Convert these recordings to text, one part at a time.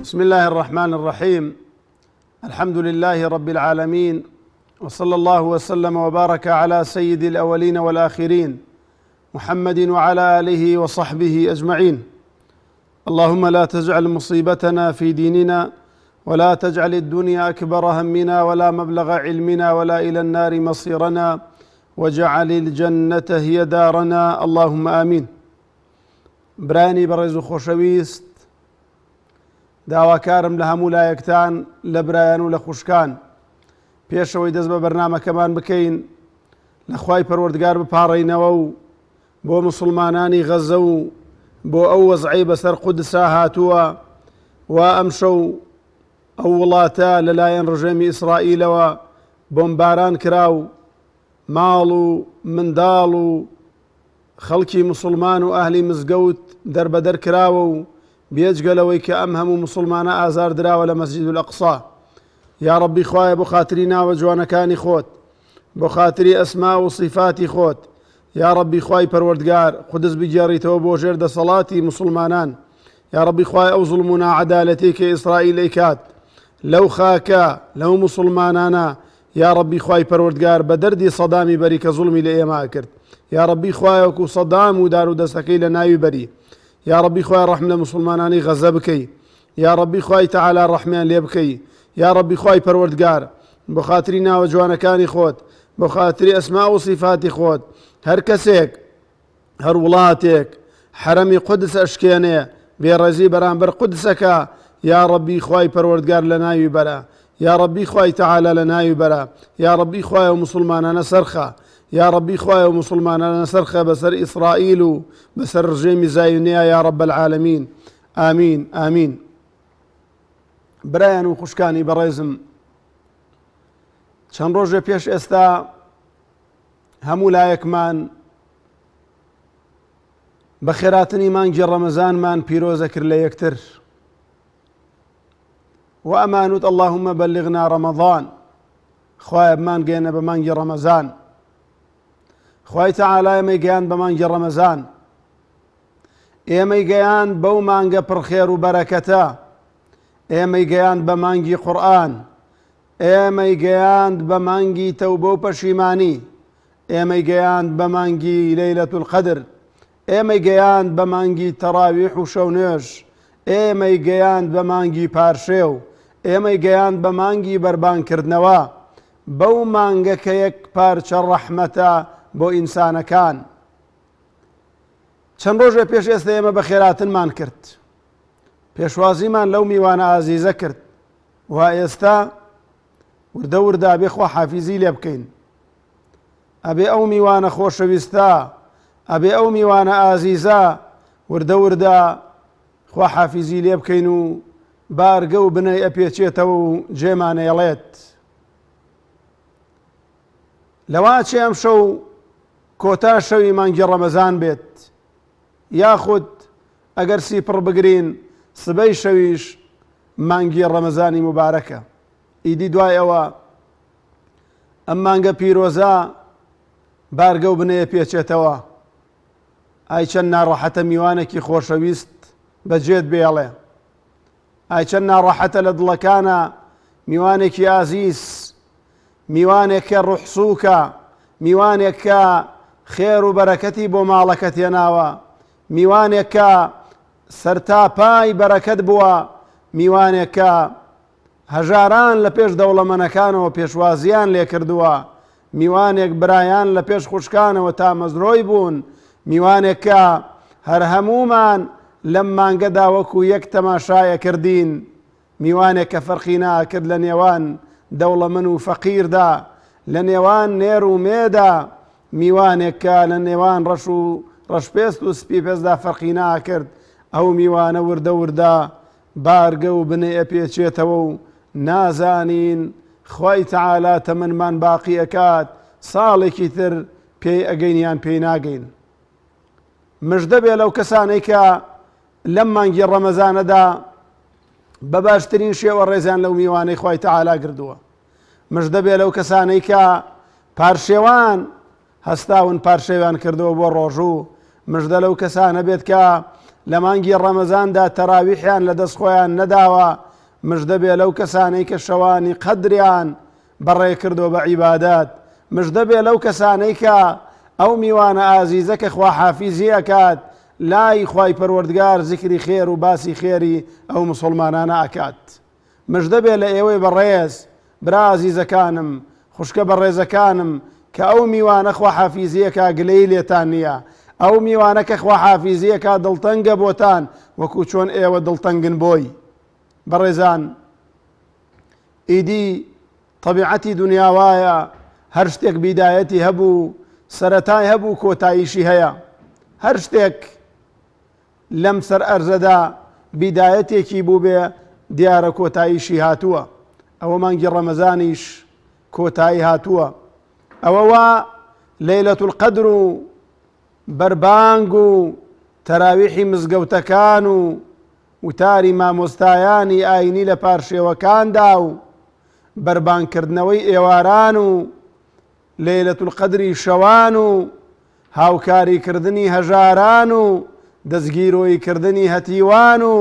بسم الله الرحمن الرحيم. الحمد لله رب العالمين، وصلى الله وسلم وبارك على سيد الأولين والآخرين محمد وعلى آله وصحبه أجمعين. اللهم لا تجعل مصيبتنا في ديننا، ولا تجعل الدنيا أكبر همنا، ولا مبلغ علمنا، ولا إلى النار مصيرنا، واجعل الجنة هي دارنا، اللهم آمين. برانی بەڕێز و خۆشەویست، داواکارم لە هەموو لایەکتان لە برایان و لە خوشکان پێشەوەی دەست بە بەرنامەکەمان بکەین لە خوای پەروەردگار بپاڕێینەوە و بۆ مسلمانانی غەزە و بۆ ئەو وەزعەی بەسەر قودسا هاتووە و ئەمشەو ئەو وڵاتە لەلایەن ڕژێمی ئیسرائیلەوە بۆمباران کرا و ماڵ و منداڵ و خەڵکی مسلمان و ئەهلی مزگەوت دەربەدەر کراوە و بێجگەلەوەی کە ئەم هەموو مسلمانە ئازار دراوە لە مەسجید الأقصا. یا ربی خوایە بۆ خاتری ناوە جوانەکانی خۆت، بۆ خاتری ئەسما و صیفاتی خۆت، یا ربی خوای پەروەردگار قودس بگێڕیتەوە بۆ ژێر دەسەڵاتی مسلمانان. یا ربی خوای ئەو زوڵم و ناعەدالەتی کە ئیسرائیل ئەیکات لەو خاکە لەو مسلمانانە، یا ربی خوای پەروەردگار بە دەردی سەدامی بەری کە زوڵمی لە ئێمە کرد. یا ربی خوای وەکو سەدام و دار و دەستەکەی لە ناوی بەری. یا ربی خوای ڕەحم لە مسلمانانی غەزە بکەی. یا ربی خوای تەعالا ڕەحمیان لێ بکەی. یا ربی خوای پەروەردگار بۆ خاتری ناوە جوانەکانی خۆت، بۆ خاتری ئەسما و صیفاتی خۆت، هەر کەسێک هەر وڵاتێک حرەمی قودس ئەشکێنێ بێڕەزی بەرامبەر قودسەکە، یا ربی خوای پەروەردگار لە ناوی بەرە. یا ربی خوای تەعالا لە ناوی بەرە. یا ربی خوای و مسلمانانە سەرخە. یا ربی خوای و مسلمانانە سەرخە بەسەر ئیسرائیل و بەسەر ڕژێمی زایونەیە، یا رب العالمین. ئامین ئامین. برایان و خوشکانی بەڕێزم، چەند ڕۆژێ پێش ئێستا هەموو لایەکمان بە خێراتنی مانگی ڕەمەزانمان پیرۆزە کرد لە یەکتر و ئەمانوت اللهم بلغنا ڕەمەضان، خوایە بمان گەێنە بە مانگی ڕەمەزان. خوای تەعالا ئێمەی گەیاند بە مانگی ڕەمەزان، ئێمەی گەیاند بەو مانگە پڕخێر و بەرەکەتە، ئێمەی گەیاند بە مانگی قورئان، ئێمەی گەیاند بە مانگی تەوبە و پەشیمانی، ئێمەی گەیاند بە مانگی لەیلەت القەدر، ئێمەی گەیاند بە مانگی تەراویح و شەو نوێژ، ئێمەی گەیاند بە مانگی پارشێو، ئێمەی گەیاند بە مانگی بەربانکردنەوە، بەو مانگە کە یەک پارچە ڕەحمەتە بۆ ئینسانەکان. چەند ڕۆژێ پێش ئێستا ئێمە بە خێراتنمان کرد، پێشوازیمان لەو میوانە ئازیزە کرد، و ئێستا وردە وردە ئەبێ خوا حافیزی لێ بکەین، ئەبێ ئەو میوانە خۆشەویستە، ئەبێ ئەو میوانە ئازیزە وردە وردە خوا حافیزی لێ بکەین و بارگە و بنەی ئەپێچێتەوە و جێمانەیەڵێت. لەوا چێ ئەم شەو کۆتا شەوی مانگی ڕەمەزان بێت، یاخود ئەگەر سیپڕ بگرین سبەی شەویش مانگی ڕەمەزانی مبارەکە. ئیدی دوای ئەوە ئەم مانگە پیرۆزە بارگە و بنەیە پێچێتەوە. ئای چەند ناڕەحەتە میوانێکی خۆشەویست بەجێت بێڵێ، ئای چەند ناڕەحەتە لە دڵەکانە میوانێکی ئازیز، میوانێک کە ڕوحسووکە، میوانێک کە خێر و بەرەکەتی بۆ ماڵەکەت هێناوە، میوانێک کە سەرتاپای بەرەکەت بووە، میوانێک کە هەژاران لە پێش دەوڵەمەنەکانەوە پێشوازیان لێ کردووە، میوانێک برایان لە پێش خوشکانەوە تا مەزرۆی بوون، میوانێک کە هەر هەموومان لەم مانگەدا وەکو یەک تەماشایە کردین، میوانێک کە فەرقی ناکرد لە نێوان دەوڵەمەن و فەقیردا، لە نێوان نێر و مێدا، میوانێک کە لە نێوان ڕەش و ڕەشپێست و سپی پێستدا فەرقی ناکرد. ئەو میوانە وردە وردە بارگە و بنێ ئەپێچێتەوە و نازانین خوای تەعالا تەمەنمان باقی ئەکات، ساڵێکی تر پێی ئەگەینیان پێی ناگەین. مژدە بێ لەو کەسانەی کە لەم مانگی ڕەمەزانەدا بە باشترین شێوە ڕێزیان لەو میوانەی خوای تەعالا کردووە. مژدە بێ لەو کەسانەی کە پارشێوان هەستاون پارشێوان کردەوە بۆ ڕۆژوو. مژدە لەو کەسانە بێت کە لە مانگی ڕەمەزاندا تەراویحیان لە دەست خۆیان نەداوە، مژدە بێ لەو کەسانەی کە شەوانی قەدریان بەڕێ کردو بە عیبادات، مژدە بێ لەو کەسانەی کە ئەو میوانە ئازیزە کە خوا حافیزی ئەکات لای خوای پەروەردگار زیکری خێر و باسی خێری ئەو مسلمانانە ئەکات. مژدە بێ لە ئێوەی بەڕێز برا ئازیزەکانم، خوشکە بەڕێزەکانم کە ئەو میوانە خوا حافیزیەکە گلەی لێتان نییە، ئەو میوانە کە خوا حافیزیەکە دڵتەنگە بۆتان وەکو چۆن ئێوە دڵتەنگن بۆی. بەڕێزان، ئیدی طبیعەتی دنیا وایە، هەر شتێک بیدایەتی هەبوو، سەرەتای هەبوو، کۆتاییشی هەیە. هەر شتێک لەم سەر ئەرزەدا بیدایەتێکی بوو بێ دیارە کۆتاییشی هاتووە. ئەوە مانگی ڕەمەزانیش کۆتایی هاتووە. ئەوە وا لەیلەت القەدر و بەربانگ و تەراویحی مزگەوتەکان و وتاری مامۆستایانی ئاینی لە پارشێوەکاندا و بەربانگکردنەوەی ئێواران و لەیلەت القەدری شەوان و هاوکاریکردنی هەژاران و دەستگیرۆییکردنی هەتیوان و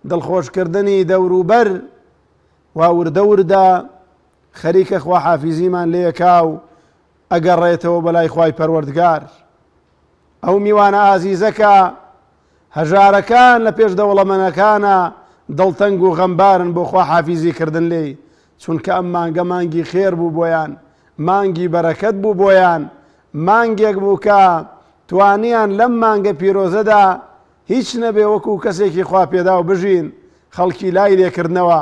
دڵخۆشکردنی دەوروبەر وا وردە وردە خەریکە خوا حافیزیمان لێکا و ئەگەڕێتەوە بەلای خوای پەروەردگار. ئەو میوانە ئازیزەکە هەژارەکان لە پێش دەوڵەمەنەکانە دڵتەنگ و غەمبارن بۆ خوا حافیزیکردن لێی، چونکە ئەم مانگە مانگی خێر بوو بۆیان، مانگی بەرەکەت بوو بۆیان، مانگێک بوو کە توانیان لەم مانگە پیرۆزەدا هیچ نەبێ وەکو کەسێکی خوا پێدا و بژین خەڵکی لای لێکردنەوە.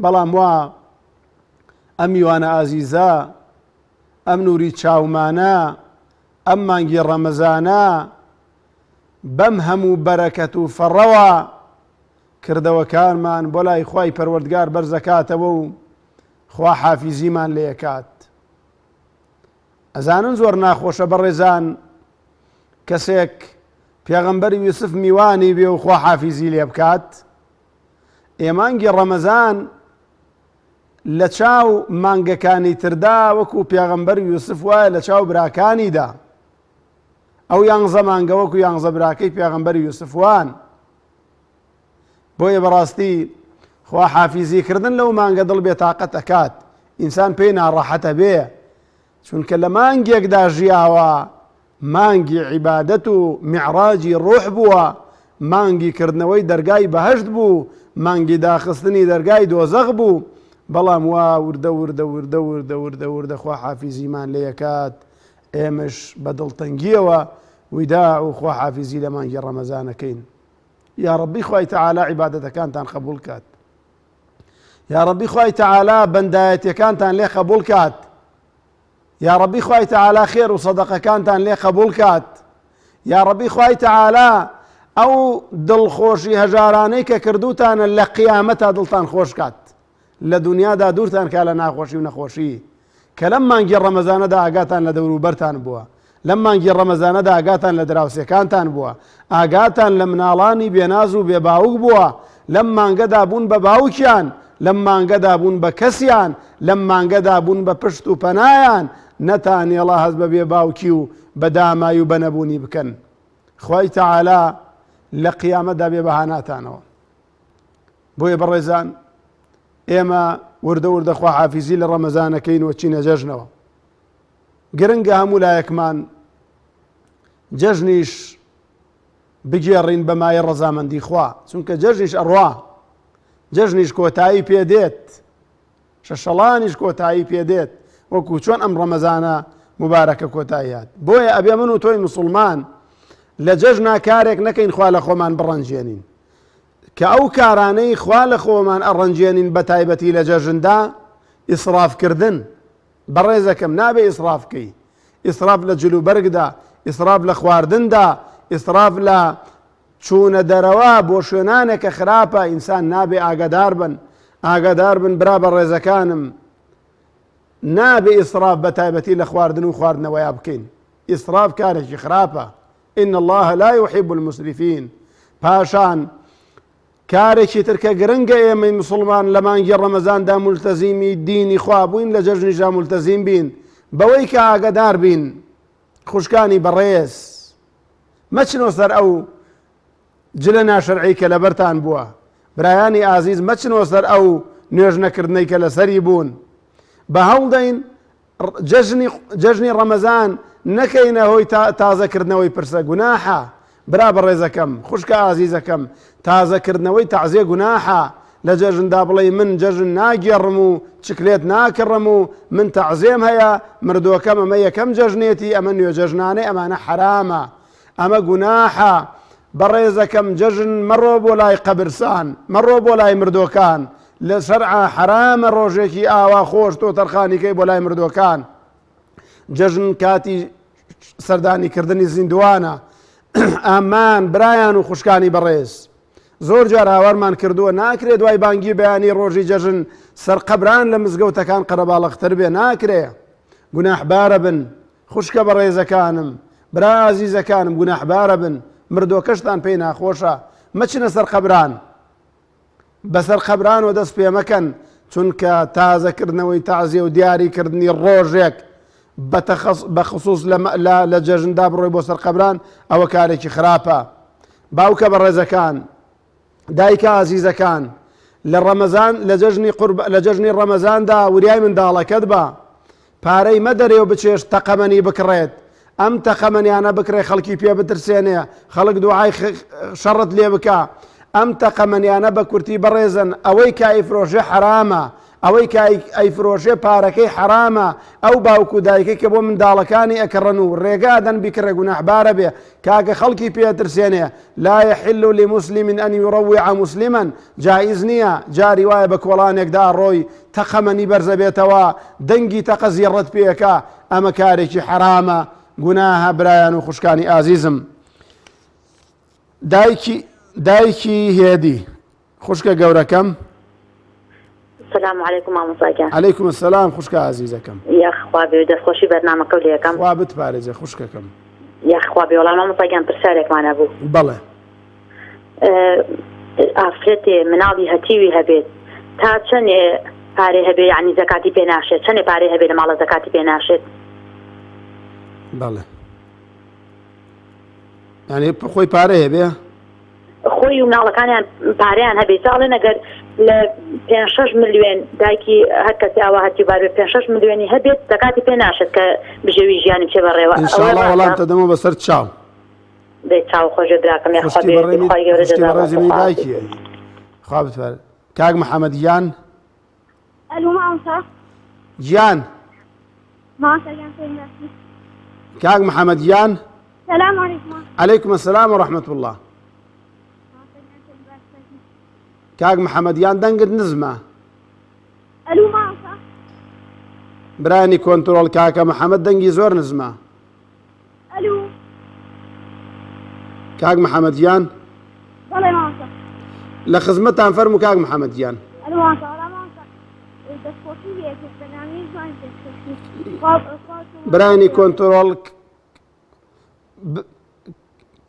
بەڵام وا ئەم میوانە ئازیزە، ئەم نووری چاومانە، ئەم مانگی ڕەمەزانە بەم هەموو بەرەکەت و فەڕەوە کردەوەکانمان بۆ لای خوای پەروەردگار بەرزەکاتەوە و خوا حافیزیمان لێکات. ئەزانن زۆر ناخۆشە بەڕێزان کەسێک پێغەمبەری یوسف میوانی بێ و خوا حافیزی لێ بکات. ئێمانگی ڕەمەزان لە چاو مانگەکانی تردا وەکو پێغەمبەر یوسف وایە لە چاو براکانیدا، ئەو یانزە مانگە وەکو یانزە براکەی پێغەمبەر یوسف وان. بۆیە بەڕاستی خوا حافیزیکردن لەو مانگە دڵ بێتاقەت ئەکات، ئینسان پێی ناڕەحەتە بێ، چونکە لە مانگێکدا ژیاوە، مانگی عیبادەت و میعراجی ڕوح بووە، مانگی کردنەوەی دەرگای بەهەشت بوو، مانگی داخستنی دەرگای دۆزەخ بوو. بەڵام وا وردە وردە وردە وردە وردە وردە خوا حافیزیمان لێکات، ئێمەش بە دڵتەنگیەوە ویدا و خوا حافیزی لە مانگی ڕەمەزانەکەین. یا ڕەبی خوای تەعالا عیبادەتەکانتان قبول کات، یا ڕەبی خوای تەعالا بەندایەتیەکانتان لێ قبول کات، یا ڕەبی خوای تەعالا خێر و سەدەقەکانتان لێ قبول کات، یا ڕەبی خوای تەعالا ئەو دڵخۆشی هەژارانەی کە کردوتانە لە قیامەتا دڵتان خۆش کات، لە دنیادا دوورتان کا لە ناخۆشی و نەخۆشی کە لەم مانگی ڕەمەزانەدا ئاگاتان لە دەوروبەرتان بووە، لەم مانگی ڕەمەزانەدا ئاگاتان لە دراوسێکانتان بووە، ئاگاتان لە مناڵانی بێناز و بێباوک بووە، لەم مانگەدا بوون بە باوکیان، لەم مانگەدا بوون بە کەسیان، لەم مانگەدا بوون بە پشت و پەنایان، نەتانێڵا هەست بە بێ باوکی و بە دامایی و بەنەبوونی بکەن. خوای تەعالا لە قیامەتدا بێ بەهاناتانەوە. بۆیە بەڕێزان ئێمە وردە وردە خوا حافیزی لە ڕەمەزانەکەین و چینە جەژنەوە. گرنگە هەموو لایەکمان جەژنیش بگێڕین بە مای ڕەزامەندی خوا، چونکە جەژنیش ئەڕوا، جەژنیش کۆتایی پێدێت، شەشەڵانیش کۆتایی پێدێت، وەکو چۆن ئەم ڕەمەزانە مبارەکە کۆتاییات. بۆیە ئەبێ من و تۆی مسلمان لە جەژنا کارێک نەکەین خوا لە خۆمان بڕەنجێنین، کە ئەو کارانەی خوا لە خۆمان ئەڕەنجێنین بە تایبەتی لە جەژندا ئیسرافکردن. بەڕێزەکەم نابێ ئیسراف بکەی، ئیسراف لە جلوبەرگدا، ئیسراف لە خواردندا، ئیسراف لە چوونە دەرەوە بۆ شوێنانێکە خراپە. ئینسان نابێ ئاگادار بن، ئاگادار بن برا بەڕێزەکانم، نابێ ئیسراف بە تایبەتی لە خواردن و خواردنەوەیە بکەین. ئیسراف کارێکی خراپە. إن الله لا يحب المسرفين. پاشان کارێکی ترکە گرنگە ئێمەی مسلمان لە مانگی ڕەمەزاندا مولتەزیمی دینی خوا بووین، لە جەژنیشدا مولتەزیم بین، بەوەی کە ئاگادار بین خوشکانی بەڕێز، مەچنەوە سەر ئەو جلە ناشەرعی کە لەبەرتان بووە برایانی ئازیز مەچنەوە سەر ئەو نوێژ نەکردنەی کە لەسەری بوون بە هەوڵدەین جەژنی ڕەمەزان نەکەینە هۆی تازەکردنەوەی پرسە گوناحە برا بەڕێزەکەم خوشکە ئازیزەکەم تازەکردنەوەی تەعزیە گوناحە لە جەژندا بڵێ من جەژن ناگێڕم و چکلێت ناکڕم و من تەعزێم هەیە مردووەکەم ئەمە یەکەم جەژنێتی ئەمە نوێ جەژنانەی ئەمانە حرامە ئەمە گوناحە بەڕێزەکەم جەژن مەڕۆ بۆ لای قەبرسان مەڕۆ بۆ لای مردوەکان لە شەرعە حرامە ڕۆژێکی ئاوا خۆش تۆ تەرخانیکەی بۆ لای مردوەکان جەژن کاتی سەردانیکردنی زیندوانە ئامان برایان و خوشکانی بەڕێز زۆر جار هاوارمان کردووە ناکرێت دوای بانگی بەیانی ڕۆژی جەژن سەرقەبران لە مزگەوتەکان قەرەباڵەختر بێ ناکرێ گوناحبارە بن خوشکە بەڕێزەکانم برا عەزیزەکانم گوناحبارە بن مردووەکەشتان پێی ناخۆشە مەچنە سەر قەبران بەسەر قەبران و دەست پێ مەکەن چونکە تازەکردنەوەی تەعزیە و دیاریکردنی ڕۆژێک بەخصوص لە جەژندا بڕۆی بۆ سەر قەبران ئەوە کارێکی خراپە باوکە بەڕێزەکان دایکە عەزیزەکان لە ڕەمەزان لە جەژنی ڕەمەزاندا وریای منداڵەکەت بە پارەی مەدەرێ و بچێش تەقەمەنی بکڕێت ئەم تەقەمەنیانە بکڕێ خەڵکی پێ بترسێنێ خەڵک دوعای شەڕت لێ بکە ئەم تەقەمەنیانە بە کورتی بەڕێزن ئەوەی کایفرۆژێ حرامە ئەوەی ئەیفرۆژێ پارەکەی حرامە ئەو باوکو دایکەی کە بۆ منداڵەکانی ئەکڕن و ڕێگادەن بیکڕێ گوناحبارە بێ کاکە خەڵکی پێترسێنێ لا يحل لمسلم أن يروع مسلما جائز نییە جاری وایە بە کۆڵانێکدا ڕۆی تەقەمەنی بەرزە بێتەوە دەنگی تەقە زیێڕەت پێەکە ئەمە کارێکی حرامە گوناهە برایان و خوشکانی ئازیزم دایکی هێدی خوشکە گەورەکەم السلام عليكم مامۆستاگیان. عليكم السلام خوشکە عزیزەکەم. یاخوا بێ دەستخۆشی بەرنامەکە لێ یەکەم. خوا بتپارێزێ خوشکەکەم. یاخوا بێ وەڵام مامۆستاگیان پرسیارێکمانە بوو. بەڵێ. ئافرەتێ مناڵی هەتیوی هەبێت تا چەندێ پارێ هەبێ یعنی زەکاتی پێ ناشێت چەندێ پارێ هەبێ لە ماڵە زەکاتی پێ ناشێت؟ بەڵێ. یعنی خۆی پارە هەبێ؟ خۆی و مناڵەکانیان پارەیان هەبێ ساڵێ نەگەر لە 5-6 ملیۆن دایکی هەر کەسی ئاوا هەتی بار 5-6 ملیۆنی هەبێت زەکاتی پێ ناشێت کە بژێوی ژیانی بچێ بەڕێوە. ئینشاڵڵا وەڵامتە دەمە بەسەر چاو. دەی چاو خۆشە دراکەم یاخوا بێ خۆی گەورە جەزاکم دایکی خوا بتپارێ. کاک محەممەدیان الو مامۆستا گیان مامۆستاگیان پێی کاک محەممەدیان سلام علیکم. عليكم السلام ورحمة الله. کاک محەممەدیان دەنگت نزمە. الو مامۆستا برانی کۆنتڕۆڵ کاکە محەممەد دەنگی زۆر نزمە. الو کاک محەممەدیان بەڵێ مامۆستا لە خزمەتان فەرموو کاک محەممەدیان. الو مامۆستا وەڵام مامۆستا دەستخۆشی هەیە بەنامی جوان دەستخۆشی برانی کۆنتڕۆڵ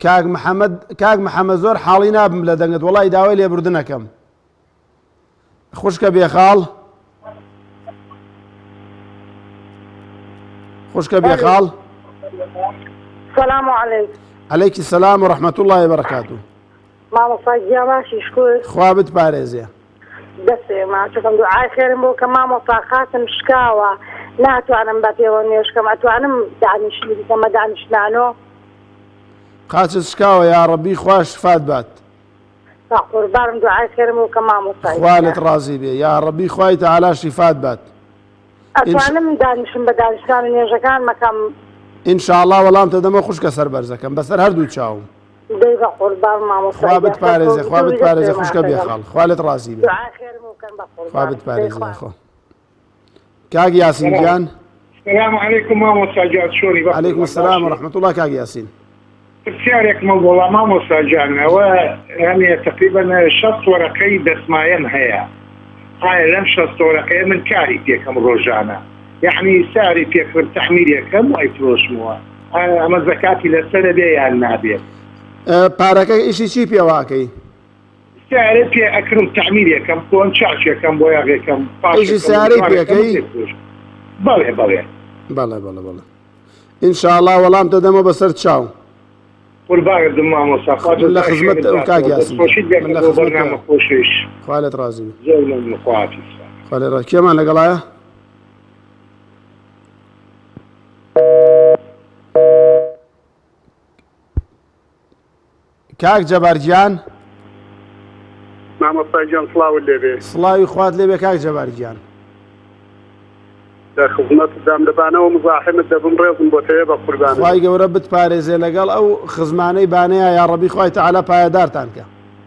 کاک محەممەد زۆر حاڵی نابم لە دەنگت وەڵی داوای لێبوردنەکەم. خوشکە بێخاڵ خوشکە بێخاڵ. السلام عليكم. عليك السلام ورحمة الله وبركاته. مامۆستاگیان باشی شکر خوا بتپارێزێ. دەستێ ماچەکەم دوعای خێرم بۆ کە مامۆستا خاتم شکاوە ناتوانم بە پێوە نوێشکەم ئەتوانم دانیشتنی بکەمە دانیشتانۆ قاچت شکاوە یا ڕەبی خوا شفات بات. قوربانم دوعای خێرم بۆ کە مامۆستا خوالت ڕازی بێ یا ڕەبی خوای تەعالا شفات بات. ئەتوانم دانیشم بە دانیشتان و نوێژەکان مەکەم ئینشاءڵڵا وەڵامتە دەمە خوشکە سەر بەرزەکەم بەسەر هەردوو چاوم. دەی بە قوربان مامۆستا خوا بتپارێزێ خوا بتپارێزێ خوشکە بێخاڵ خوالت ڕازی بێ دوعای خێرم بکەن بە خوا قوربان بتپارێزێ خۆ. کاک یاسین گیان السلام عليكم مامۆستاگیان شۆری عليكم السلام ورحمة الله کاک یاسین. پرسیارێکمە بۆڵا مامۆستاگیان ئەوە هەنێ تقریبا 60 وەرەقەی دەسمایەم هەیە ئایا لەم 60 وەرەقەیە من کاری پێکەم ڕۆژانە یعنی ساری پێکرد تەحمیلێکەم و ئەیفرۆشمەوە ئەمە زەکاتی لەسەرە بێ یان نابێت؟ پارەکە ئیشی چی پێواکەی؟ سارێ پێ ئەکرم تەحمیلێکەم کۆن چاچێکەم بۆ یاغێکەم ئیشی ساری پێکەی؟ بەڵێ بەڵێ بەڵێ بەڵێ بەڵێ ئینشاءڵڵا وەڵامتە دەمە بەسەر چاو. قربان مامۆستا لە خزمەت ئەو کاک یاسین من لە خزمەت بەرنامە خۆشیش خوا لێت ڕازی بێ زۆر خواتی خوا لێت ڕازی کێمان لەگەڵایە کاک جەبارگیان مامۆستای گیان سڵاوت لێبێ سڵاوی خوات لێبێ کاک جەبارگیان لە خزمەتدام لەبانەوە مزاحمت دەبم ڕێزم بۆ تەیە بە قوربانە خوای گەورە بتپارێزێ لەگەڵ ئەو خزمانەی بانەیە یا ڕەبی خوای تەعالا پایەدارتان کە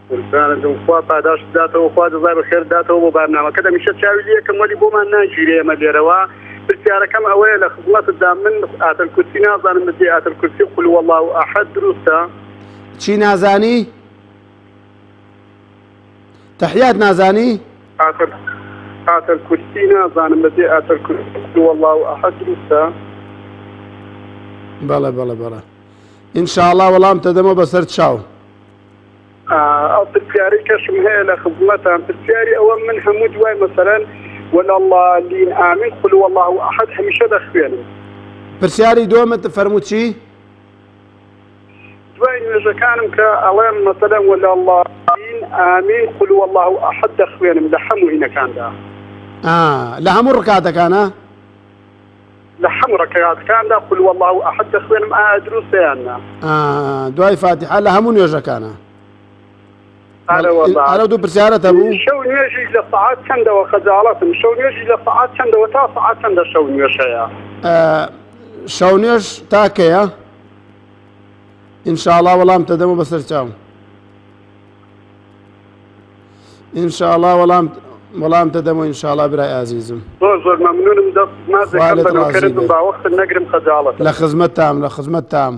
قوربانە خوا پاداش بداتەوە خوا جەزای بەخێر بداتەوە بۆ بارنامەکە دەمیشە چاوی لێ یەکەم وەلی بۆمان ناگیرێ ئێمە لێرەوە پرسیارەکەم ئەوەیە لە خزمەتتدا من ئاتەل کورسی نازانم بێ ئاتەل کورسی قول والله ئەحەد دروستە چی نازانی تەحیات نازانی ئاتەل کورسی نازانم بێ ئاتەل کورسی قول والله ئەحەد دروستە بەڵێ بەڵێ بەڵێ ئینشاءڵڵا وەڵام تەدەمە بەسەر چاو ئەو پرسیارەی کەشم هەیە لە خزمەتان پرسیاری ئەوە من هەموو دوای مەسەلەن ولا الله لين آمين قل والله أحد هميشه دخوێنم پرسیاری دووەمت فەرموو چی دوای نوێژەکانم کە ئەڵێم مەسەلەن ولا الله لين آمين قل والله أحد دەخوێنم لە هەموو هینەکاندا لە هەموو ڕکاتەکانە لە هەموو ڕکاتەکاندا قل والله أحد دەخوێنم ئایا دروستەیاننا دوای فاتحە لە هەموو نوێژەکانە ئەلە دوو پرسیارەتە بوو شەو نوێژی لە سەعات چەندەوە خەجاڵەتم شەو نوێژی لە سەعات چەندەوە تا سەعات چەندە شەو نوێژەیە شەو نوێژ تاکەیە ئینشاءڵڵا وەڵام تەدەمە بەسەر چاو ئینشاءڵڵا وەڵام تەدەمە ئینشاءڵڵا برای ئازیزم زۆر مەمنونم دەست مازێکم بەناوکردم باوەختم نەگرم خەجاڵەت لە خزمەتتام لە خزمەتتام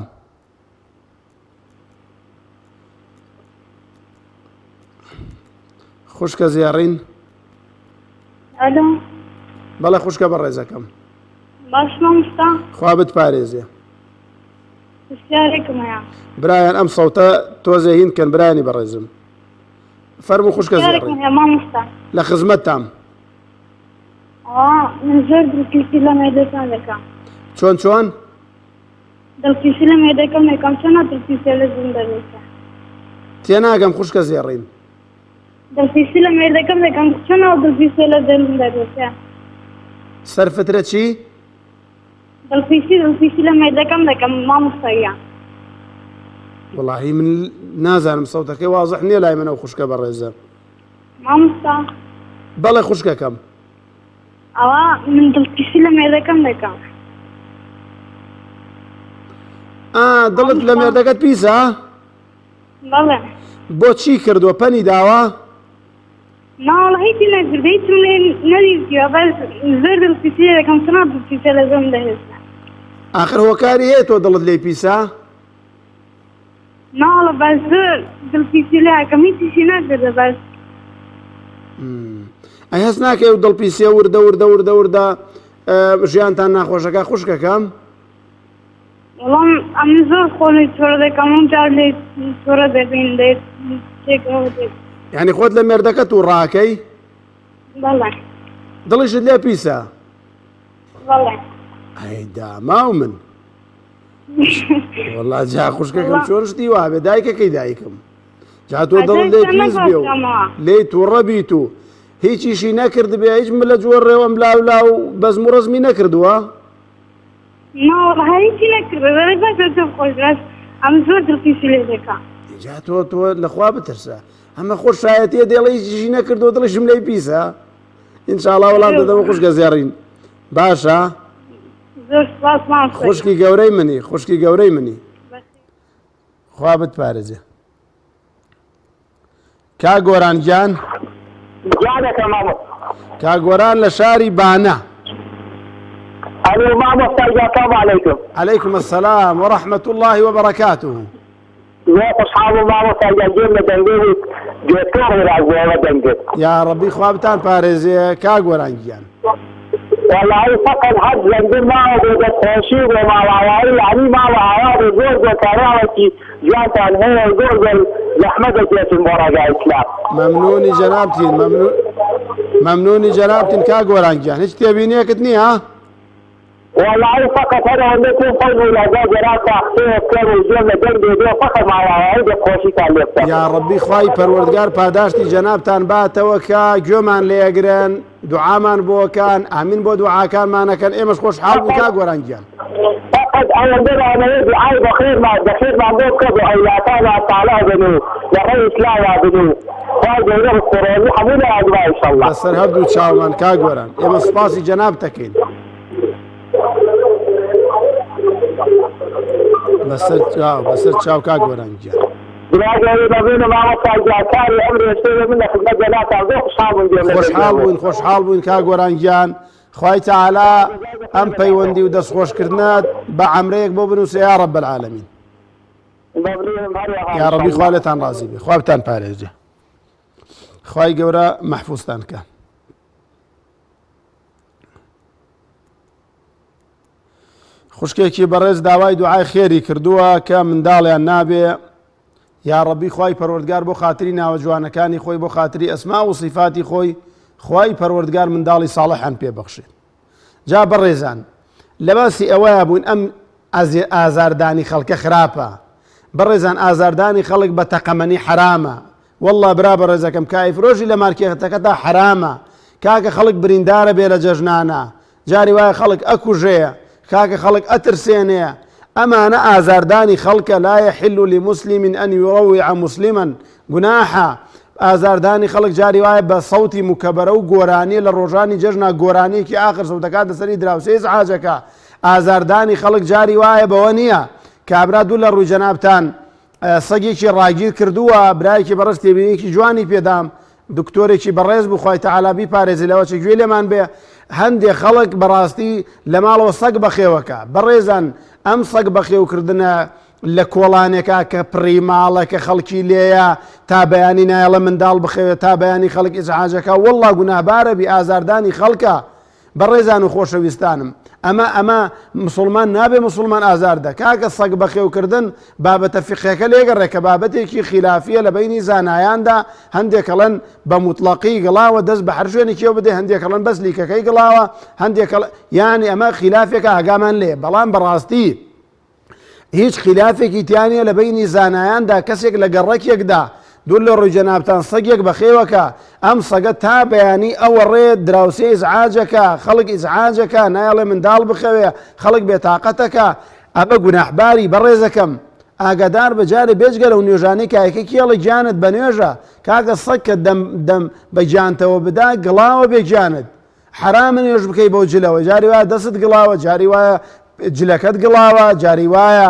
خوشکە زیاڕین ئەلو بەڵێ خوشکە بەڕێزەکەم باش مامۆستا خوا بتپارێزێ پرسیارێکم هەیە برایان ئەم سەوتە تۆزێ هین کەن برایانی بەڕێزم فەرموو خوشکە پرسیارێکم زیاڕین هەیە مامۆستا لە خزمەتتام من زۆر دڵپیسی لە مێدەکان دەکەم چۆن دڵپیسی لە مێدەکەم دەکەم چۆنە دڵپیسی لە زم دەبێتە تێناگەم خوشکە زیێڕین دڵپیسی لە مێردەکەم دەکەم چۆنەوە دڵپیسی لە زم دەبێتە سەرفترە چی دڵپیسی لە مێردەکەم دەکەم مامۆستاییە وەڵاهی من نازانم سەوتەکەی وازح نییە لای منە و خوشکە بەڕێزە مامۆستا بەڵێ خوشکەکەم ئەوە من دڵپیسی لە مێردەکەم دەکەم دڵت لە مێردەکەت پیسە بەڵێ بۆ چی کردووە پەنی داوە ناوەڵ هیچی نەکرد هیچم لێ نەدیوە بەس زۆر دڵپیسی لێ دەکەم چۆنە دڵپیسی لە زەم دەهێشتا ئاخر هۆکاری هەیە تۆ دڵت لێی پیسە ناوەڵە بەس زۆر دڵپیسی لێ دەکەم هیچیشی نەکردە بەس ئەی هەست ناکەی و دڵپیسیە وردە ژیانتان ناخۆشەکە خوشکەکەم وەڵام ئەم زۆر خۆڵی تۆرە دەکەم ئەم جار لێ تۆرە دەبین لێ تێکەوە دێت یعنی خۆت لە مێردەکەت و ڕاکەی بەڵێ دڵیشت لێ پیسە بەڵێ ئەیدا ماو من وەڵا جا خوشکەکەم چۆن شتی وابێ دایکەکەی دایکم جا تۆ دڵت لێ پیس بێ و لێی تووڕە بیت و هیچیشی نەکرد بێ هیچ من لە جۆڕێوە ملاو بەزم و ڕزمی نەکردووە ناوەڵە هیچی نەکردە بەس خۆش بەس ئەم زۆر دڵپیسی لێ دەکەم جا تۆ لەخوا بترسە ئەمە خۆشایەتیە دێڵە هیچیشی نەکردەوە دڵیشم لێی پیسە ئینشاءڵڵا وەڵام دەدەمە خوشکە زیێڕین باشە زۆر سپاس مامۆستا خوشکی گەورەی منی خوا بتپارێزێ کا گۆرانگیان کا گۆران لە شاری بانە ألو مامۆستا السلام عليكم. عليكم السلام ورحمة الله وبركاته. يا أصحاب مامۆستا جێم دەنگێت جێتۆڕ ڕازەوە دەنگێت. يا ربي خوابتان پارێزێ کا گۆرانگیان. والله فقط حد زنجير ما هو خۆشی و ماڵاوایی یعنی ماڵاوایی زۆر کارەوەکی جوانتان هەیە زۆر زەحمەتە دێتن بۆ ڕێگای ئیسلام. مەمنونی جەنابتین کا گۆرانگیان هیچ تێبینیەکت نییە؟ والله فقط انا وليت قلبي الى جرات اخطيت كم الجيم جنبي دو فقط مع عيد خوشي كان لك يا ربي خواي پروردگار پاداشتی جنابتان باتەوە کە گوێمان لێگرن دوعامان بۆ کان ئامین بۆ دوعاکانمانەکەن ئێمەش خۆشحاڵ بووین کا گۆرانگیان فقط اولا انا دعاء بخير ما بوك اياتنا تعالى بنو لغير اسلام بنو هذا هو القران حمد الله ان شاء الله بەسەر هەردوو چاومان کا گۆران ئێمە سپاسی جەناب دەکەین بەسەر چاو کا گۆرانگیان خۆشحاڵ بووین کا گۆرانگیان خوای تەعالا ئەم پەیوەندی و دەستخۆشکردنت بە عەمرەیەک بۆ بنووسێ یا رب العالمین یا ربی خوا لێتان ڕازی بێ خوا بتان پارێزێ خوای گەورە مەحفوظتان کە خوشکێکی بەڕێز داوای دوعای خێری کردووە کە منداڵیان نابێ یا ربی خوای پەروەردگار بۆ خاتری ناوە جوانەکانی خۆی بۆ خاتری ئەسما و صیفاتی خۆی خوای پەروەردگار منداڵی ساڵحیان پێبەخشێ جا بەڕێزان لە باسی ئەوەیە بوون ئەم ئازاردانی خەڵکە خراپە بەڕێزان ئازاردانی خەڵک بە تەقەمەنی حرامە والله برا بەڕێزەکەم کایفرۆژی لە مارکێتەکەدا حرامە کاکە خەڵک بریندارە بێ لە جەژنانە جاری وایە خەڵک ئەکوژێ کاکە خەڵک ئەترسێنێ ئەمانە ئازاردانی خەڵکە لا يحل لمسلم أن يروع مسلما گوناحە ئازاردانی خەڵک جاری وایە بە سەوتی مکەبەرە و گۆرانی لە ڕۆژانی جەژنا گۆرانیەکی ئاخر سەوتەکان دەسەری دراوسێ ئازاجەکە ئازاردانی خەڵک جاری وایە بەوە نییە کابرا دوو لە ڕووی جەنابتان سەگێکی ڕاگیر کردووە برایەکی بەڕێز تێبینیەکی جوانی پێدام دکتۆرێکی بەڕێز بوو خوای تەعالا بیپارێزی لەوە گوێ لێمان بێ هەندێک خەڵک بەڕاستی لە ماڵەوە سەگ بەخێوەکە بەڕێزان ئەم سەگ بەخێوکردنە لە کۆڵانێکا کە پڕی ماڵە کە خەڵکی لێیە تا بەیانی نایڵە منداڵ بخێوێت تا بەیانی خەڵک ئیزعاجەکە والله گوناهبارە بی ئازاردانی خەڵکە بەڕێزان و خۆشەویستانم ئەمە مسلمان نابێ مسلمان ئازاردە کاکە سەگ بەخێوکردن بابەتە فقهەکە لێگەڕێ کە بابەتێکی خلافیە لە بینی زانایاندا هەندێکەڵەن بە موتڵەقی گڵاوە دەست بە هەر شوێنێکیەوە بدێ هەندێکەڵەن بەس لیکەکەی گڵاوە هەندێک یانی ئەمە خلافێکە ئاگامان لێ بەڵام بەڕاستی هیچ خلافێکی تیانە لە بینی زانایاندا کەسێک لە گەڕەکێکدا دوور لە ڕووی جەنابتان سەگێک بەخێوەکە ئەم سەگە تا بەیانی ئەوە ڕێت دراوسێ ئیزعاجەکە خەڵک ئیزعاجەکە نایڵێ منداڵ بخەوێ خەڵک بێتاقەتەکە ئەمە گوناحباری بەڕێزەکەم ئاگادار بەجارێ بێجگە لەو نوێژانەی کایەکە کێڵی گیانت بە نوێژە کاکە سەگ کە دەم بە گیانتەوە بدا گڵاوە بێ گیانت حرامە نوێژ بکەی بۆ جلەوە جاری وایە دەست گڵاوە جاری وایە جلەکەت گڵاوە جاری وایە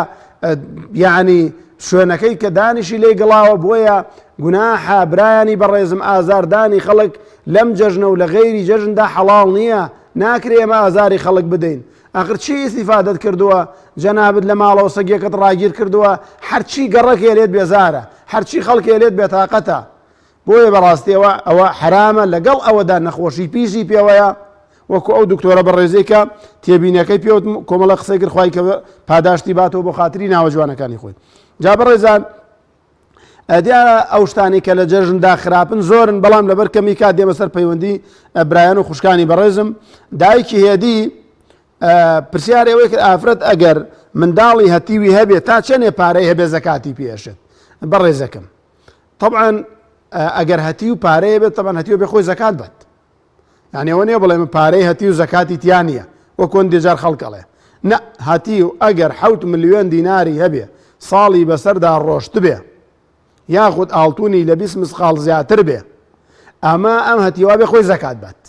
یعنی شوێنەکەی کە دانیشی لێ گڵاوە بۆیە گوناحە برایانی بەڕێزم ئازاردانی خەڵک لەم جەژنە و لە غەیری جەژندا حەڵاڵ نییە ناکرێ ئێمە ئازاری خەڵک بدەین ئەخر چی ئیستیفادەت کردووە جەنابت لە ماڵەوە سەگێکت ڕاگیر کردووە هەرچی گەڕەکێ لێت بێزارە هەرچی خەڵکێ لێت بێتاقەتە بۆیە بەڕاستیەوە ئەوە حرامە لەگەڵ ئەوەدا نەخۆشی پیشی پێوەیە وەکو ئەو دکتۆرە بەڕێزێکە تێبینەکەی پێوت کۆمەڵە قسەی کرد خوای کە پاداشتی باتەوە بۆ خاتری ناوە جوانەکانی خۆی جا بەڕێزان دیارە ئەو شتانی کە لە جەژندا خراپن زۆرن بەڵام لەبەر کەمی کات دێمە سەر پەیوەندی برایان و خوشکانی بەڕێزم دایکی هێدی پرسیار ئەوەی کرد ئافرەت ئەگەر منداڵی هەتیوی هەبێت تا چەندێ پارەی هەبێ زەکاتی پێشێت بەڕێزەکەم طبعا ئەگەر هەتی و پارەیە بێت طبعا هەتی و بێ خۆی زەکات بێت یعنی ئەوە نییە بڵێ من پارەی هەتی و زەکاتی تیان نییە وەکۆن دێجار خەڵکەڵێ نە هەتی و ئەگەر 7 ملیۆن دیناری هەبێ ساڵی بەسەردا ڕۆشت بێ یاخود ئاڵتونی لە 20 مسقال زیاتر بێ ئەمە ئەم هەتیوا بێ خۆی زەکات بات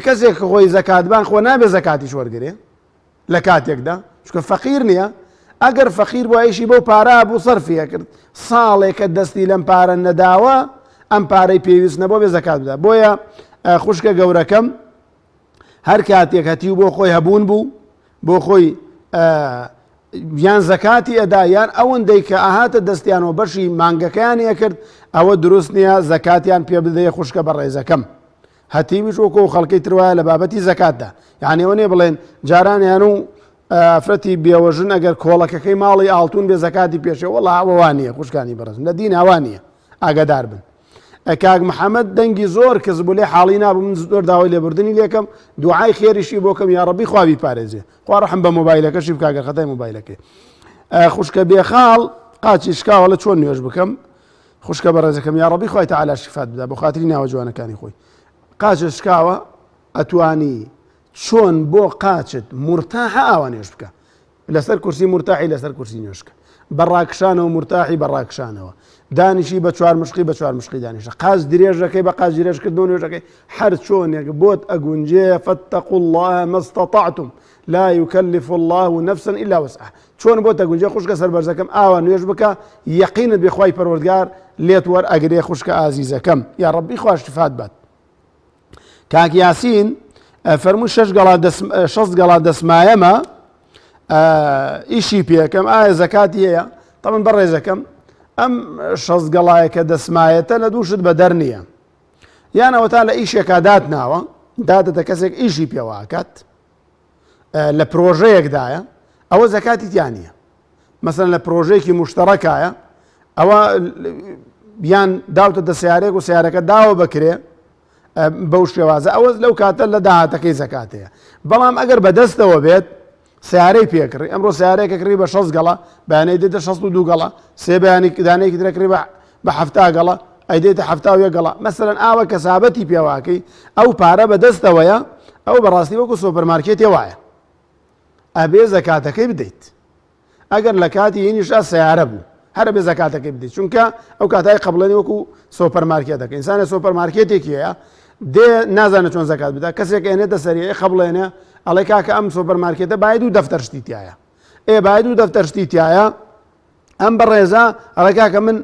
کەسێک کە خۆی زەکاتبان خۆ نابێ زەکاتیش وەرگێ لە کاتێکدا چکە فەقیر نییە ئەگەر فەقیر بۆ ئیشی بۆ پارە بوو سەرفیە کرد ساڵێکە دەستی لەم پارە نەداوە ئەم پارەی پێویست نەبوو بێ زەکات بدا بۆیە خوشکە گەورەکەم هەر کاتێک هەتی بۆ خۆی هەبوون بوو بۆ خۆی یان زەکاتی ئەدا یان ئەوەندەی کە ئاهاتە دەستیانەوە بەشی مانگەکەیانیە کرد ئەوە دروست نییە زەکاتیان پێ بدەیە خوشکە بەڕێزەکەم هەتیویش وەکو خەڵکەی تروایە لە بابەتی زەکاتدا یعنی ئەوە نێ بڵێن جارانیان و ئافرەتی بێوەژن ئەگەر کۆڵەکەکەی ماڵی ئاڵتون بێ زەکاتی پێشێ وەڵا ئەوە وانە خوشکانی بەڕێزم لە دین ئەوانە ئاگادار بن کاک محەممەد دەنگی زۆر کەس بوو لێ حاڵی نابوو من زۆر داوای لێبوردنی لێکم دوعای خێریشی بۆکەم یا ڕەبی خواوی پارێزێ خوا ڕەحم بە مۆبایلەکەشی بکاگەر خەتای مۆبایلەکەی خوشکە بێخاڵ قاچی شکاوە لە چۆن نوێژ بکەم خوشکە بەڕێزەکەم یا ڕەبی خوای تەعالا شیفات بدا بۆ خاتری ناوە جوانەکانی خۆی قاچە شکاوە ئەتوانی چۆن بۆ قاچت مرتاحە ئاوا نوێژ بکە لەسەر کورسی مرتاحی لەسەر کورسی نوێژکە بەڕاکشانەوە مرتاحی بەڕاکشانەوە دانیشی بە چوار مشقی بە چوار مشقی دانیشە قاچ درێژەکەی بە قاچ درێژکردنەوە نوێژەکەی هەر چۆنێک بۆت ئەگونجێ فاتقوا الله ما استطعتم لا يكلف الله نفسا الا وسعها چۆن بۆ تەگونجێ خوشکە سەربەرزەکەم ئاوا نوێژ بکە یەقینت بێخوای پەروەردگار لێت وەرئەگرێ خوشکە ئازیزەکەم یا ڕەبی خوا شفات بات کاک یاسین فەرمووی 6 گەڵا دەسمایەمە ئیشی پێکەم ئایا زەکاتی هەیە تەمەن بەڕێزەکەم ئەم 6 گەڵایە کە دەسمایەتە لە دووشت بە دەر نییە یانەوە تا لە ئیشێکا داتناوە دادەتە کەسێک ئیشی پێواکات لە پرۆژەیەکدایە ئەوە زەکاتی تیان نییە مەسەن لە پرۆژەیەکی مشتەڕەکایە ئەوە بیان داوتە دە سیارێک و سیارەکە داوە بکرێ بەو شێوازە ئەوە لەو کاتە لە داهاتەکەی زەکاتەیە بەڵام ئەگەر بەدەستەوە بێت سیارەی پێکڕی ئەمڕۆ سیارەیەکە کڕی بە 6 گەڵا بەیانەی دێتە 62 گەڵا سێ بەیانی دانەیەکی درەکڕی بە 7 گەڵا ئەی دێتە 71 گەڵا مەسەلەن ئاوە کەسابەتی پێواکەی ئەو پارە بەدەستەوەیە ئەو بەڕاستی وەکو سۆپەرمارکێتی وایە ئەبێ زەکاتەکەی بدەیت ئەگەر لە کاتی هینیشا سیارە بوو هەرە بێ زەکاتەکەی بدەیت چونکە ئەو کاتای قبڵێنی وەکو سۆپەرمارکێتەکە ئینسانە سۆپەرمارکێتێکی هەیە دێ نازانە چۆن زەکات بدا کەسێک ئێنێتە سەریعی قبڵێنێ ئەڵێ کاکە ئەم سۆپەرمارکێتە باید و دەفتەر شتی تایە باید و دەفتەر شتی تایە ئەم بەڕێزە ئەڵێ کاکە من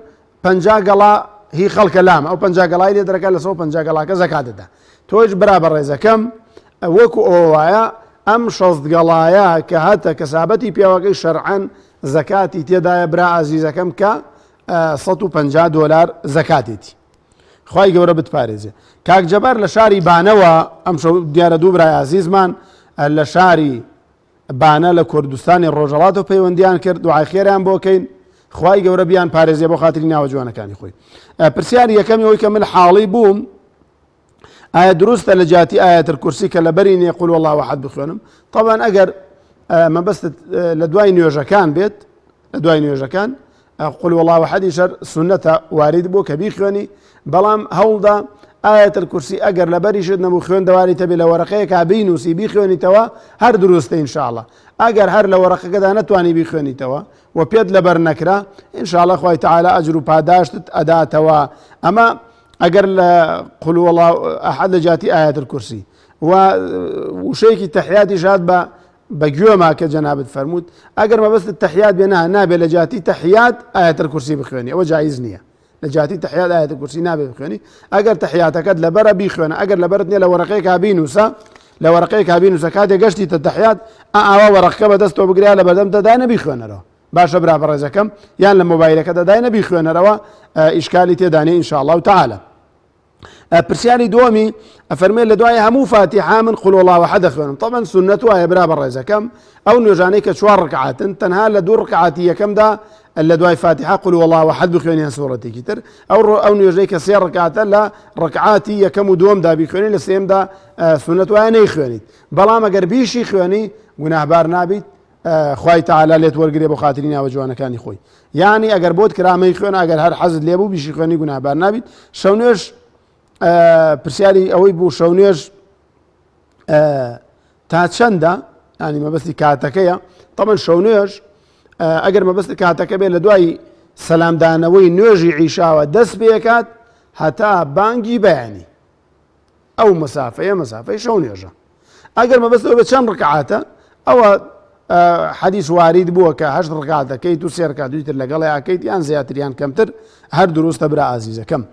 50 گەڵا هی خەڵکە لام ئەو 50 گەڵای لێ دەرەکە لە 150 گەڵاکە زەکاتەدا تۆش برا بەڕێزەکەم وەکو ئەوە وایە ئەم 6 گەڵایە کە هاتە کەسابەتی پیاوەکەی شەرعەن زەکاتی تێدایە برا عەزیزەکەم کە 150 دۆلار زەکاتێتی خوای گەورە بتپارێزێ کاک جەبار لە شاری بانەوە ئەم شەو دیارە دوو برای عەزیزمان لە شاری بانە لە کوردستانی ڕۆژهەڵاتەوە پەیوەندیان کرد دوعای خێریان بۆکەین خوای گەورە بیان پارێزێ بۆ خاتری ناوە جوانەکانی خۆی پرسیاری یەکەمی ئەوەی کە من حاڵی بووم ئایا دروستە لە جیاتی ئایەتل کورسی کە لە بەرینێ قول والله احد بخوێنم طبعا ئەگەر مەبەستت لە دوای نوێژەکان بێت لە دوای نوێژەکان قول والله احد ئیشەر سونەتە وارد بۆ کە بیخوێنی بەڵام هەوڵدا ئایەتل کورسی ئەگەر لە بەریشت نەبوو خوێندەواری تەبێ لە وەرەقەیەکا بینوسی بیخوێنیتەوە هەر دروستە ئینشاءڵڵا ئەگەر هەر لە وەرەقەکەدا نەتوانی بیخوێنیتەوە و پێت لەبەر نەکرا ئینشاءڵڵا خوای تەعالا ئەجر و پاداشتت ئەداتەوە ئەمە ئەگەر لە قول والله احد لە جیاتی ئایەتل کورسی وشەیەکی تەحیاتی هات بە گوێما کە جەنابەت فەرمووت ئەگەر مەبەستت تەحیات بێ نابێ لە جیاتی تەحیات ئایەتل کورسی بخوێنی ئەوە جایز نییە لە جیاتی تەحیات ئایەتل کورسی نابێ بخوێنی ئەگەر تەحیاتەکەت لەبەرە بیخوێنە ئەگەر لەبەرت نییە لە وەرەقەیەکا بینوسە لە وەرەقەیەکا بینوسە کاتێک گەشتیتە تەحیات ئاوا وەرەقەکە بەدەستەوە بگریا لە بەردەم دەدای نەبیخوێنەرەوە باشە برا بەڕێزەکەم یان لە مۆبایلەکە دەدای نەبیخوێنەرەوە ئیشکالی تێدانێ ئینشاءالله تعالی پرسیاری دووەمی ئەفەرمێ لە دوای هەموو فاتحە من قول والله احد دەخوێنم طبعا سنەت وایە برا بەڕێزەکەم ئەو نوێژانەی کە 4 ڕکعاتن تەنها لە 2 ڕکعاتی یەکەمدا لە دوای فاتحە قول والله احد بخوێنیان سوورەتێکی تر ئەو نوێژەی کە 3 ڕکعاتە لە ڕکعاتی یەکەم و دووەمدا بیخوێنی لە سێمدا سنەت وایە نەیخوێنیت بەڵام ئەگەر بیشی خوێنی گوناهبار نابیت خوای تەعالا لێت وەرگرێ بۆ خاتری ناوە جوانەکانی خۆی یعنی ئەگەر بۆت کرامەی خوێن ئەگەر هەر حەزت لێبوو بیشی خوێنی گوناهبار نابیت شەو نوێژ پرسیاری ئەوەی بوو شەو نوێژ تا چەندە ینی مەبەستی کاتەکەیە طبعا شەو نوێژ ئەگەر مەبەستی کاتەکە بێت لە دوای سەلامدانەوەی نوێژی عیشاوە دەست پێکات هەتا بانگی بەیانی ئەو مەسافەی شەو نوێژە ئەگەر مەبەستەوە بە چەند ڕکعاتە ئەوە حەدیث وارد بووە کە 8 ڕکعات دەکەیت و 3 ڕکعات دویتر لەگەڵ یاکەیت یان زیاتریان کەمتر هەر دروستە برا ئازیزەکەم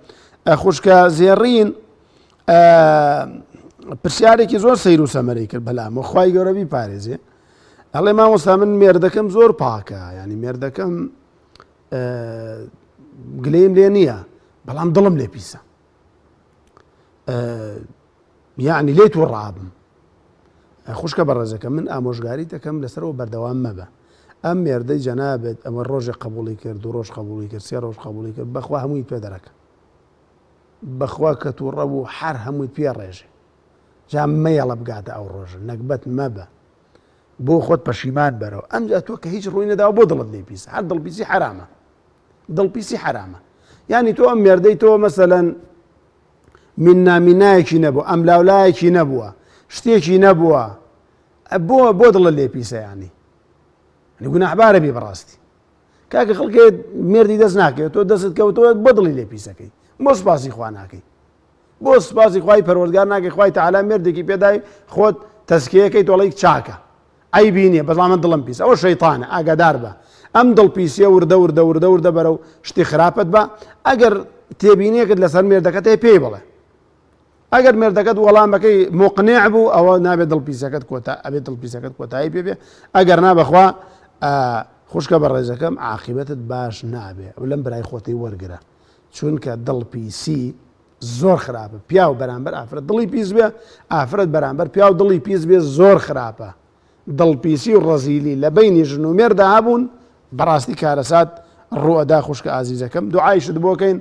خوشکە زێڕین پرسیارێکی زۆر سەیر و سەمەرەی کرد بەلام خوای گەورە بیپارێزێ ئەڵێ مامۆستا من مێردەکەم زۆر پاکە ینی مێردەکەم گلەیم لێ نییە بەڵام دڵم لێ پیسە یعنی لێت وڕابم خوشکە بەڕێزەکە من ئامۆژگاری دەکەم لەسەرەوە بەردەوام مەبە ئەم مێردەی جەنابێت ئەمە ڕۆژێک قبوڵی کرد 2 ڕۆژ قبوڵی کرد 3 ڕۆژ قبوڵی کرد بەخوا هەمووی پێ دەرەکە بەخوا کە تووڕە بوو هەر هەمووی پێ ڕێژێ جا مەیەڵە بگاتە ئەو ڕۆژە نەکبەت مەبە بۆ خۆت پەشیمان بەرەوە ئەمجا تۆ کە هیچ ڕووی نەداوە بۆ دڵت لێ پیسە هەر دڵپیسی حرامە دڵپیسی حرامە یعنی تۆ ئەم مێردەی تۆ مەسەلەن مینایەکی نەبووە ئەم لاولایەکی نەبووە شتێکی نەبووە بۆ دڵت لێ پیسە ینی گوناحبارە بێ بەڕاستی کاکە خەڵکێت مێردی دەست ناکەوێت تۆ دەست کەوتەوە بۆ دڵی لێ پیسەکەی بۆ سوپاسی خوا ناکەی بۆ سوپاسی خوای پەروەردگار ناکەی خوای تەعالا مێردێکی پێدای خۆت تەسکیەکەی تۆڵی چاکە ئەی بینێ بەڵام من دڵم پیسە ئەوە شەیطانە ئاگادار بە ئەم دڵپیسیە وردە بەرەو شتی خراپەت بە ئەگەر تێبینیەکەت لەسەر مێردەکەت هەیە پێی بڵێ ئەگەر مێردەکەت وەڵامەکەی مقنع بوو ئەوە نابێت دڵپیسەکەت کۆتا ئەبێت دڵپیسەکەت کۆتایی پێ بێ ئەگەر نابەخوا خوشکە بە ڕێزەکەم عاقبەتت باش نابێ ئەو لەم برای خۆتی وەرگرە چونکە دڵپیسی زۆر خراپە پیا و بەرامبەر ئافرەت دڵی پیس بێ ئافرەت بەرامبەر پیا و دڵی پیس بێ زۆر خراپە دڵپیسی و ڕەزیلی لە بینی ژن و مێردا هەبوون بەڕاستی کارەسات ڕوئەدا خوشکە ئازیزەکەم دوعایشت بۆکەین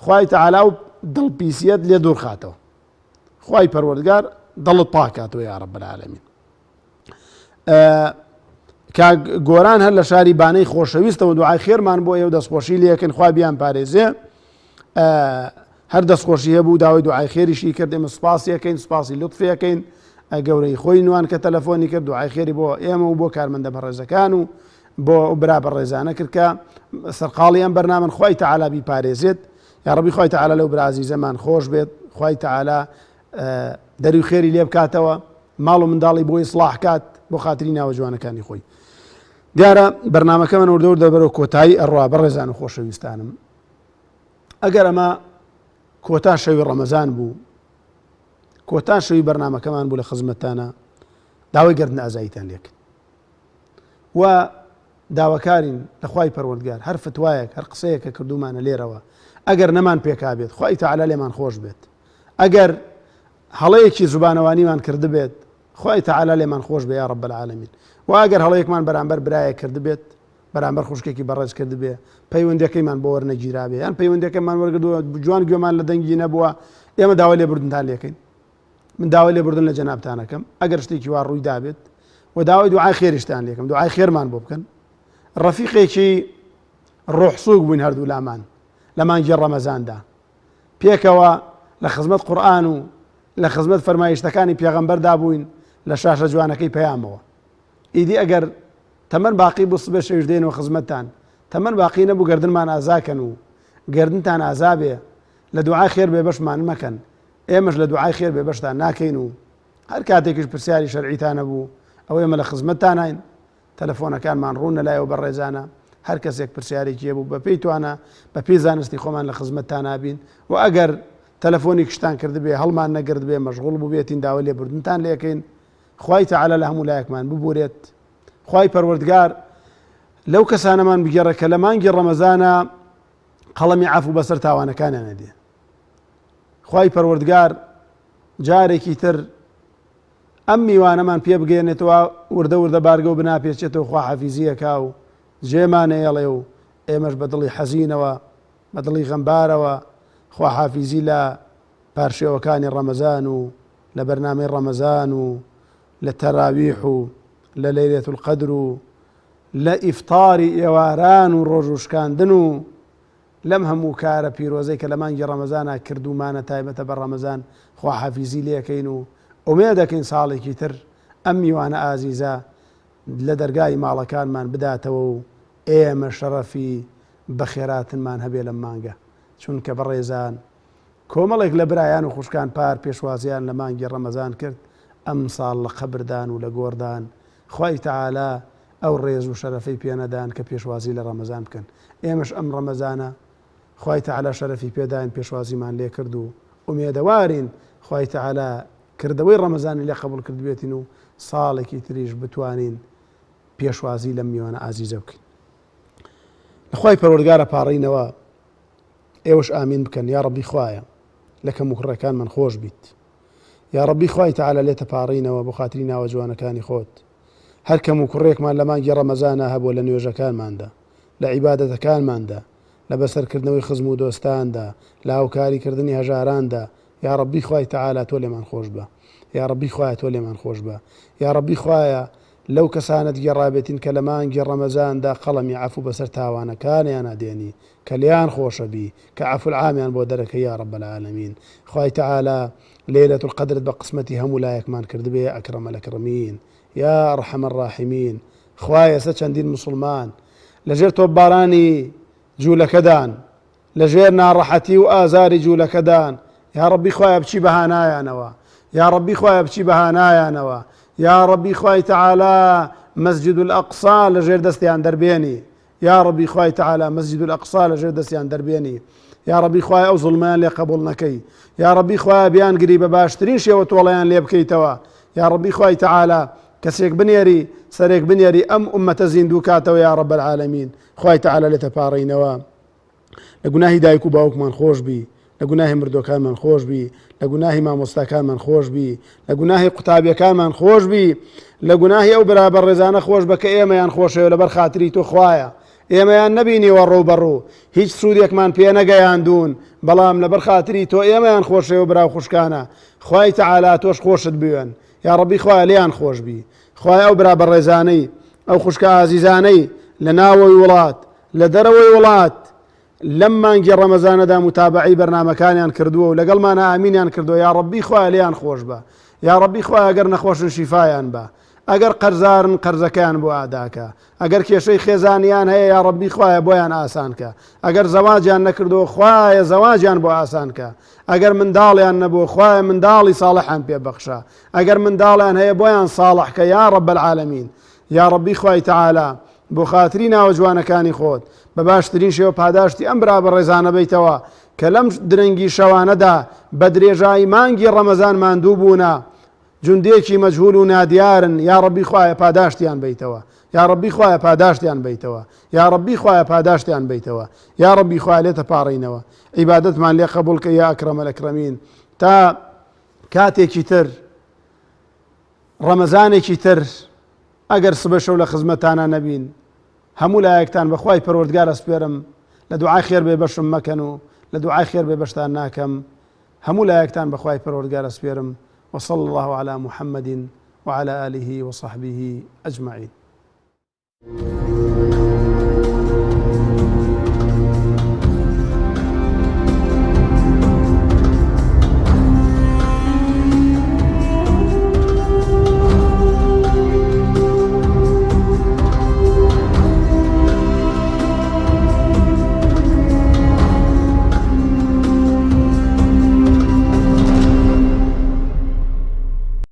خوای تەعالا و دڵپیسیەت لێ دوور خاتەوە خوای پەروەردگار دڵت پاکاتەوە یا رب العالمین کاک گۆران هەر لە شاری بانەی خۆشەویستەوە دوعای خێرمان بۆ ئێوە دەستخۆشی لێکن خوا بیان پارێزێ هەر دەستخۆشی هەبوو داوای دوعای خێریشی کرد ئێمە سوپاسیەکەین سوپاسی لوتفیەکەین گەورەی خۆی نوان کە تەلەفۆنی کرد دوعای خێری بۆ ئێمە و بۆ کارمەندە بەڕێزەکان و بۆ برا بەڕێزانە کرد کە سەرقاڵی ئەم بەرنامەن خوای تەعالا بیپارێزێت یا ڕەبی خوای تەعالا لەو برا عەزیزەمان خۆش بێت خوای تەعالا دەروی خێری لێ بکاتەوە ماڵ و منداڵی بۆی ئیسلاح کات بۆ خاتری ناوە جوانەکانی خۆی دیارە بەرنامەکەمان وردە بەرەو کۆتایی ئەڕوا بەڕێزان و خۆشەویستانم ئەگەر ئەمە کۆتا شەوی ڕەمەزان بوو کۆتا شەوی بەرنامەکەمان بوو لە خزمەتانە داوای گەردن ئازاییتان لێکن و داواکارین لە خوای پەروەردگار هەر فتوایەک هەر قسەیەک کە کردومانە لێرەوە ئەگەر نەمان پێکا بێت خوای تەعالا لێمان خۆش بێت ئەگەر هەڵەیەکی زوبانەوانیمان کرد بێت خوای تەعالا لێمان خۆش بێ یا رب العالمین و ئەگەر هەڵەیەکمان بەرامبەر برایە کرد بێت بەرامبەر خوشکێکی بەڕێز کرد بێ پەیوەندەکەیمان بۆ وەرنەگیرا بێ یان پەیوەندەکەمان وەرگردووە جوان گوێمان لە دەنگی نەبووە ئێمە داوای لێبوردنتان لێکەین من داوای لێبوردن لە جەنابتانەکەم ئەگەر شتێکی وا ڕووی دابێت و داوای دوعای خێریشتان لێکەم دوعای خێرمان بۆ بکەن ڕەفیقێکی ڕۆحسووک بووین هەردوو لامان لە مانگی ڕەمەزاندا پێکەوە لە خزمەت قورئان و لە خزمەت فەرمایشتەکانی پێغەمبەردا بووین لە شاشە جوانەکەی پەیامەوە ئیدی ئەگەر تەمەن باقی بوو سبە شەویش دێنەوە خزمەتتان تەمەن باقی نەبوو گەردنمان ئازاکەن و گەردنتان ئازابێ لە دوعای خێر بێبەشمان مەکەن ئێمەش لە دوعای خێر بێبەشتان ناکەین و هەر کاتێکیش پرسیاری شەرعیتانە بوو ئەو ئێمە لە خزمەتتان هاین تەلەفۆنەکانمان ڕوون لەلایەوە بەڕێزانە هەر کەسێک پرسیارێکی بوو بە پێی توانە بە پێی زانستی خۆمان لە خزمەتتان نابین و ئەگەر تەلەفۆنی کشتان کرد بێ هەڵمان نەگرت بێ مەشغوڵ بوو بێتین داوای لێبوردنتان لێکەین خوای تەعالا لە هەموو لایەکمان ببورێت خوای پەروەردگار لەو کەسانەمان بگێڕە کە لە مانگی ڕەمەزانە قەڵەمی عەفو بەسەر تاوانەکانیان نەدێ خوای پەروەردگار جارێکی تر ئەم میوانەمان پێ بگەێنێتەوە وردە بارگە و بناپێچێتەوە خوا حەفیزیەکا و جێمانەیەڵێ و ئێمەش بە دڵی حەزینەوە بە دڵی غەمبارەوە خوا حافیزی لە پارشێوەکانی ڕەمەزان و لە بەرنامەی ڕەمەزان و لە تەراویح و لە لەیلەة القەدر و لە ئیفطاری ئێواران و ڕۆژوشکاندن و لەم هەموو کارە پیرۆزەی کە لە مانگی ڕەمەزانە کردومانە تایبەتە بە ڕەمەزان خوا حافیزی لێکەین و ئومێد دەکەین ساڵێکی تر ئەم میوانە ئازیزە لە دەرگای ماڵەکانمان بداتەوە و ئێمە شەرەفی بەخێراتنمان هەبێ لەم مانگە چونکە بەڕێزان کۆمەڵێک لە برایان و خوشکان پار پێشوازیان لە مانگی ڕەمەزان کرد ئەم ساڵ لە قەبردان و لە گۆردان خوای تەعالا ئەو ڕێز و شەرەفەی پێنەدان کە پێشوازی لە ڕەمەزان بکەن ئێمەش ئەم ڕەمەزانە خوای تەعالا شەرەفی پێداین پێشوازیمان لێ کرد و ئومێدەوارین خوای تەعالا کردەوەی ڕەمەزانی لێ قبول کرد بێتین و ساڵێکی تریش بتوانین پێشوازی لەم میوانە ئازیزە بکەین لەخوای پەروەردگارە پاڕینەوە ئێوەش ئامین بکەن یا ڕەبی خوایە لە کەم و کوڕەکانمان خۆش بیت یا ڕەبی خوای تەعالا لێتە پاڕینەوە بۆ خاتری ناوە جوانەکانی خۆت هەر کەم و کوڕێکمان لە مانگی ڕەمەزانە هەبووە لە نوێژەکانماندا لە عیبادەتەکانماندا لە بەسەرکردنەوەی خزم و دۆستاندا لە هاوکاریکردنی هەژاراندا یا ڕەبی خوای تەعالا تۆ لێمان خۆش بە یا ڕەبی خوایە تۆ لێمان خۆش بە یا ڕەبی خوایە لەو کەسانت گێڕابێتین کە لە مانگی ڕەمەزاندا قەڵەمی عەفو بەسەر تاوانەکانیان ئەدێنی کە لیان خۆشە بی کە عەفو العامیان بۆ دەرەکە یا رب العالمین خوای تەعالا ليلة القدر بقسمتي هم ولايك مان كرد بي أكرم الأكرمين يا أرحم الراحمين خوايا سچندين مسلمان لجير توباراني جولة كدان لجير نارحتي وآزاري جولة كدان يا ربي خوايا بشي بهانايا نوا يا ربي خوايا بشي بهانايا نوا يا ربي خواي تعالى مسجد الأقصى لجير دستيان دربيني يا ربي خواي تعالى مسجد الأقصى لجير دستيان دربيني يا ربي خوايا أو ظلمان لي قبولنكي يا ربي خوايا بيان قريبة باشترين شيء وطوليان لي بكيتوا يا ربي خواي تعالى كسيك بنيري سريك بنيري أمة زيندوكاتوا يا رب العالمين خواي تعالى لتبارينوا لقناهي دايكو باوك من خوش بي لقناهي مردوكان من خوش بي لقناهي مامۆستاکان من خوش بي لقناهي قوتابیەکان من خوش بي لقناهي أو برابر رزانة خوش بك ئێمەیان خۆشەوە لەبەر خاتری تۆ خوایە ئێمەیان نەبینیوە ڕوو بەڕوو هیچ سوودێکمان پێ نەگەیاندون بەڵام لەبەر خاتری تۆ ئێمەیان خۆشەوە براو خوشکانە خوای تەعالا تۆش خۆشت بوێن یا ڕەبی خوایە لێیان خۆش بی خوای ئەو برابر ڕێزانەی ئەو خوشکە ئازیزانەی لە ناوەوەی وڵات لە دەرەوەی وڵات لەم مانگی ڕەمەزانەدا متابعی بەرنامەکانیان کردووە و لەگەڵمانە ئامینیان کردووە یا ڕەبی خوایە لێیان خۆش بە یا ڕەبی خوایە ئەگەر نەخۆشن شیفایان بە ئەگەر قەرزارن قەرزەکەیان بۆ ئاداکە ئەگەر کێشەی خێزانیان هەیە یا ڕەبی خوایە بۆیان ئاسانکە ئەگەر زەواجیان نەکردەوە خوایە زەواجیان بۆ ئاسانکە ئەگەر منداڵیان نەبوو خوایە منداڵی ساڵحان پێبەخشە ئەگەر منداڵیان هەیە بۆیان ساڵحکە یا رب العالمین یا ڕەبی خوای تەعالا بۆ خاتری ناوە جوانەکانی خۆت بە باشترین شێوە پاداشتی ئەم برابە ڕێزانە بیتەوە کە لەم درەنگی شەوانەدا بە درێژایی مانگی ڕەمەزان ماندوو بوونە جوندێکی مەجهول و نادیارن یا ڕەبی خوایە پاداشتیان بیتەوە یا ڕەبی خوایە پاداشتیان بیتەوە یا ڕەبی خوایە پاداشتیان بیتەوە یا ڕەبی خوایە لێتە پاڕینەوە عیبادەتمان لێ قبوڵکە یا ئەکرەم الئەکرەمین تا کاتێکی تر ڕەمەزانێکی تر ئەگەر سبە شەو لە خزمەتانە نەبین هەموو لایەکتان بەخوای پەروەردگار ئەسپێرم لە دوعای خێر بێ بەشم مەکەن و لە دوعای خێر بێ بەشتان ناکەم هەموو لایەکتان بەخوای پەروەردگار ئەسپێرم وصلى الله على محمد وعلى آله وصحبه أجمعين.